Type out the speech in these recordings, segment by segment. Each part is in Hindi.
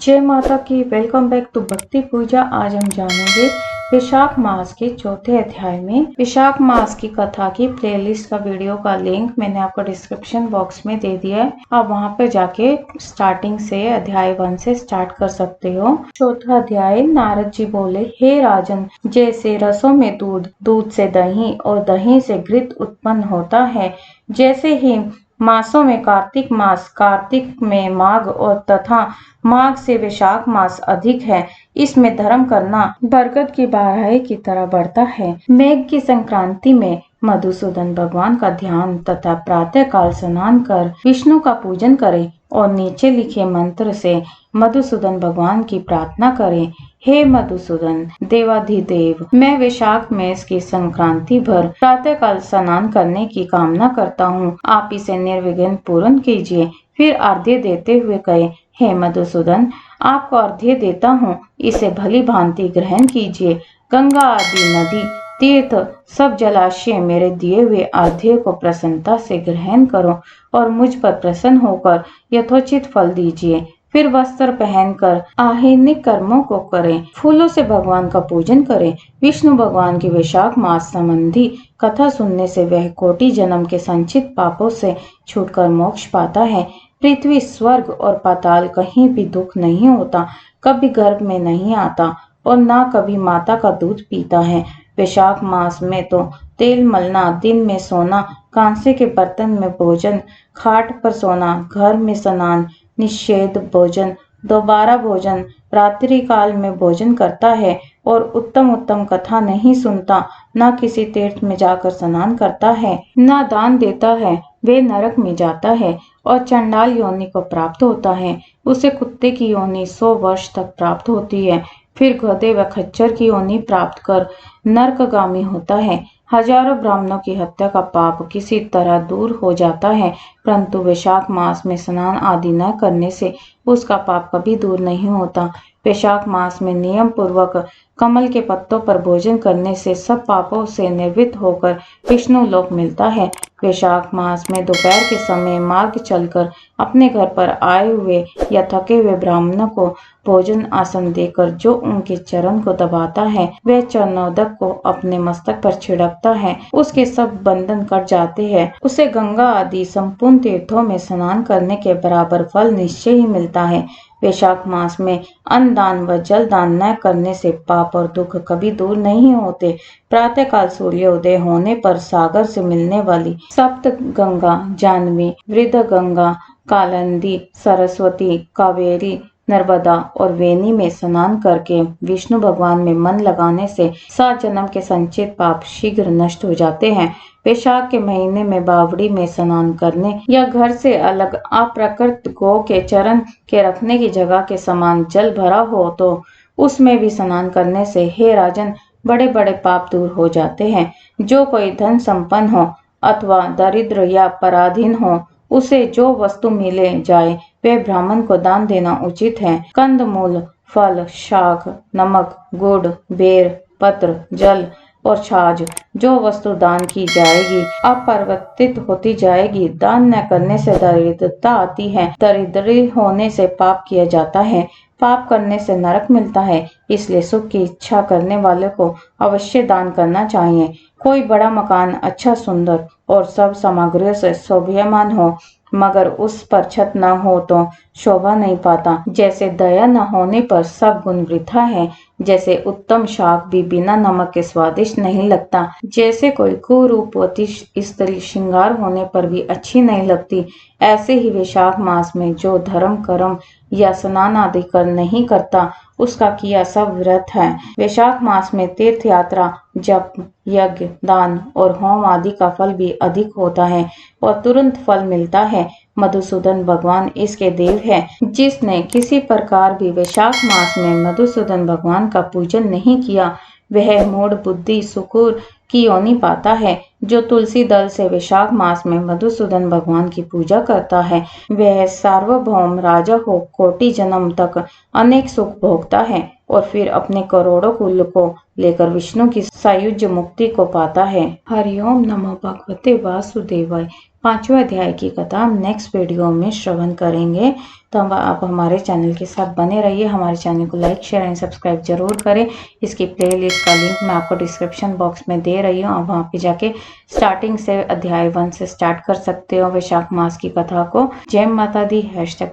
जय माता की। वेलकम बैक टू भक्ति पूजा। आज हम जानेंगे विशाख मास के चौथे अध्याय में विशाख मास की कथा की प्लेलिस्ट का वीडियो का लिंक मैंने आपको डिस्क्रिप्शन बॉक्स में दे दिया है। आप वहां पे जाके स्टार्टिंग से अध्याय 1 से स्टार्ट कर सकते हो। चौथा अध्याय। नारद जी बोले, हे राजन, जैसे रसों में दूध, दूध से दही और दही से घृत उत्पन्न होता है, जैसे ही मासों में कार्तिक मास, कार्तिक में माघ और तथा माघ से विशाख मास अधिक है, इसमें धर्म करना बरगद की बारह की तरह बढ़ता है। मेघ की संक्रांति में मधुसूदन भगवान का ध्यान तथा प्रातः काल स्नान कर विष्णु का पूजन करें और नीचे लिखे मंत्र से मधुसूदन भगवान की प्रार्थना करें। हे मधुसूदन देवाधिदेव, मैं विशाख मास की संक्रांति भर प्रातः काल स्नान करने की कामना करता हूँ। आप इसे निर्विघ्न पूर्ण कीजिए। फिर अर्घ्य देते हुए कहे, हे मधुसूदन, आपको अर्घ्य देता हूँ, इसे भली भांति ग्रहण कीजिए। गंगा आदि नदी, तीर्थ, सब जलाशय मेरे दिए हुए अर्घ्य को प्रसन्नता से ग्रहण करो और मुझ पर प्रसन्न होकर यथोचित फल दीजिए। फिर वस्त्र पहनकर आह्निक कर्मों को करें। फूलों से भगवान का पूजन करें। विष्णु भगवान की विशाख मास संबंधी कथा सुनने से वह कोटि जन्म के संचित पापों से छूटकर मोक्ष पाता है। पृथ्वी, स्वर्ग और पाताल कहीं भी दुख नहीं होता, कभी गर्भ में नहीं आता और ना कभी माता का दूध पीता है। विशाख मास में तो तेल मलना, दिन में सोना, कांसे के बर्तन में भोजन, खाट पर सोना, घर में स्नान, निषेध भोजन, दोबारा भोजन, रात्रि काल में भोजन करता है और उत्तम उत्तम कथा नहीं सुनता, न किसी तीर्थ में जाकर स्नान करता है, न दान देता है, वे नरक में जाता है और चंडाल योनि को प्राप्त होता है। उसे कुत्ते की योनि 100 वर्ष तक प्राप्त होती है। फिर गधे व खच्चर की योनि प्राप्त कर नरकगामी होता है। हजारों ब्राह्मणों की हत्या का पाप किसी तरह दूर हो जाता है, परंतु विशाख मास में स्नान आदि न करने से उसका पाप कभी दूर नहीं होता। विशाख मास में नियम पूर्वक कमल के पत्तों पर भोजन करने से सब पापों से निर्वृत्त होकर विष्णु लोक मिलता है। विशाख मास में दोपहर के समय मार्ग चलकर अपने घर पर आए हुए या थके हुए ब्राह्मणों को भोजन आसन देकर जो उनके चरण को दबाता है, वह चरणोदक को अपने मस्तक पर छिड़कता है, उसके सब बंधन कट जाते हैं। उसे गंगा आदि संपूर्ण तीर्थों में स्नान करने के बराबर फल निश्चय ही मिलता है। विशाख मास में अन्न दान व जल दान न करने से पाप और दुख कभी दूर नहीं होते। प्रातः काल सूर्योदय होने पर सागर से मिलने वाली सप्त गंगा, जानवी, वृद्ध गंगा, कालिंदी, सरस्वती, कावेरी, नर्मदा और वेणी में स्नान करके विष्णु भगवान में मन लगाने से 7 जन्म के संचित पाप शीघ्र नष्ट हो जाते हैं। वैशाख के महीने में बावड़ी में स्नान करने या घर से अलग अप्रकृत गौ के चरण के रखने की जगह के समान जल भरा हो तो उसमें भी स्नान करने से, हे राजन, बड़े बड़े पाप दूर हो जाते हैं। जो कोई धन संपन्न हो अथवा दरिद्र या पराधीन हो, उसे जो वस्तु मिले जाए वह ब्राह्मण को दान देना उचित है। कंद मूल, फल, शाक, नमक, गुड़, बेर, पत्र, जल और छाछ, जो वस्तु दान की जाएगी अपरिवर्तित होती जाएगी। दान न करने से दरिद्रता आती है, दरिद्री होने से पाप किया जाता है, पाप करने से नरक मिलता है। इसलिए सुख की इच्छा करने वाले को अवश्य दान करना चाहिए। कोई बड़ा मकान अच्छा, सुंदर और सब सामग्रियों से शोभायमान हो, मगर उस पर छत न हो तो शोभा नहीं पाता। जैसे दया न होने पर सब गुण वृथा है, जैसे उत्तम शाक भी बिना नमक के स्वादिष्ट नहीं लगता, जैसे कोई कुरूपवती स्त्री श्रृंगार होने पर भी अच्छी नहीं लगती, ऐसे ही विशाख मास में जो धर्म कर्म या स्नान आदि कर नहीं करता, उसका किया सब व्यर्थ है। वैशाख मास में तीर्थ यात्रा, जप, यज्ञ, दान और होम आदि का फल भी अधिक होता है और तुरंत फल मिलता है। मधुसूदन भगवान इसके देव है। जिसने किसी प्रकार भी वैशाख मास में मधुसूदन भगवान का पूजन नहीं किया, वह मूढ़ बुद्धि सुकुर की योनि पाता है। जो तुलसी दल से वैशाख मास में मधुसूदन भगवान की पूजा करता है, वह सार्वभौम राजा हो कोटि जन्म तक अनेक सुख भोगता है और फिर अपने करोड़ों कुल को लेकर विष्णु की सायुज्य मुक्ति को पाता है। हरिओम नमो भगवते वासुदेवाय। 5वें अध्याय की कथा हम नेक्स्ट वीडियो में श्रवण करेंगे। तो आप हमारे चैनल के साथ बने रहिए। हमारे चैनल को लाइक शेयर एंड सब्सक्राइब जरूर करें। इसकी प्लेलिस्ट का लिंक मैं आपको डिस्क्रिप्शन बॉक्स में दे रही हूँ। आप वहाँ पे जाके स्टार्टिंग से अध्याय 1 से स्टार्ट कर सकते हो वैशाख मास की कथा को। जय माता दी।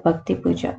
#भक्ति पूजा।